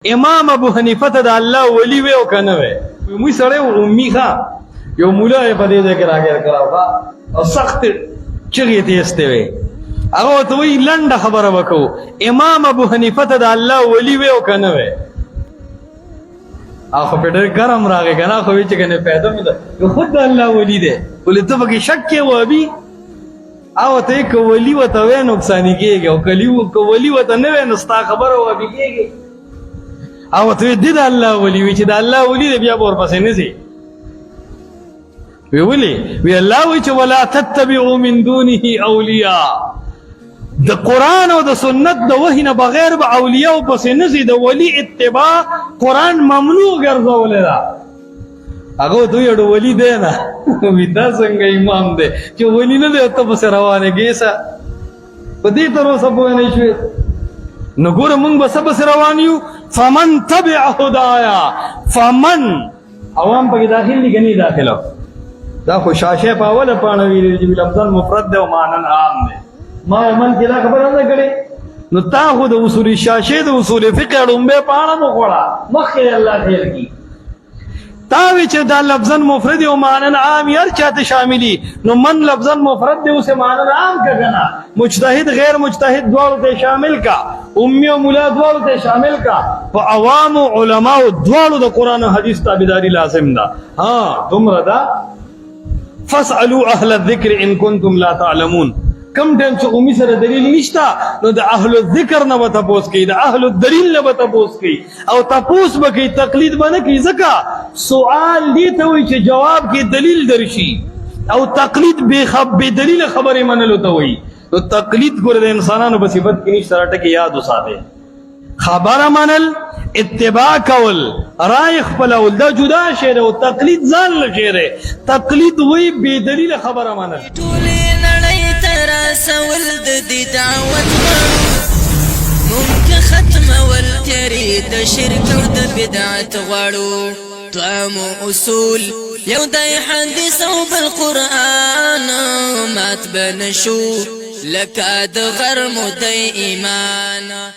امام ابو حنیفه ته د الله ولی و او کنه و موږ سره امي ښا یو مولا په دې ځای کې راګر کراوه او سخت چغې تېسته وي هغه ته وی لنډه خبره وکړو امام ابو حنیفه ته د الله ولی و او کنه و هغه په ډېر ګرم راغی کنه خو چې کنه پیدا مې ده خود د الله ولی دی ولې ته پکې شک کې و ابي او ته کو ولی و ته و نقصان کېږي او کلیو کو ولی و ته نه و نستا خبره و ابي کېږي او ته دې د الله ولی وی چې د الله ولی دې بیا ور پسې نه سي وی الله وی چې ولا تتبعوا من دونه اولیاء د قران او د سنت د وحی نه بغیر به اولیاء پسې نه سي د ولی اتباع قران ممنوع ګرځول دا هغه دوی ډو ولی دی نه وی دا څنګه امام دی چې ولی نه دی ته پسې روانه کیسه په دې تر اوسه پوه نه شوې نو ګوره مونږ به سبا روان یو فمن تبع هدایا فمن عوام پکې داخل دي کني داخله دا خو شاشه په اوله پاڼه ویل چې لفظ مفرد دی او معنی عام دی ما من کې دا خبره نه کړې نو تا خو د اصول شاشه د اصول فقه لومبه پاڼه مو خوړه مخکې الله خیر کی تا وی چې دا لفظ مفرد او معنی عام یار چاته شاملی نو من لفظ مفرد دی اوسه معنی عام کګنا مجتهد غیر مجتهد دواړو ته شامل کا امي او مولا دواړو ته شامل کا په عوام او علما دواړو د قران او حديث تابعداري لازم ده ها تمره دا فاسالوا اهل الذكر ان كنتم لا تعلمون کم ټیم چې امي سره دلیل نشتا نو د اهل الذکر نه وته پوس کی د اهل الدلیل نه وته پوس کی او تپوس بکی تقلید باندې کی زکا سوال دی ته وی چې جواب کې دلیل درشي او تقلید به دلیل خبره منلو ته وی نو تقلید ګور د انسانانو په صفت کې نشته ټکی یاد وساته خبره منل اتباع کول رای خپل ول دا جدا شی او تقلید ځان له شی تقلید وی به دلیل خبره منل سول دي دعوت ممكن ختم والتريد شرك ود بدعت غړو طعم اصول یو دای حدیث او بالقران مات بنشو لك د غرم د ایمان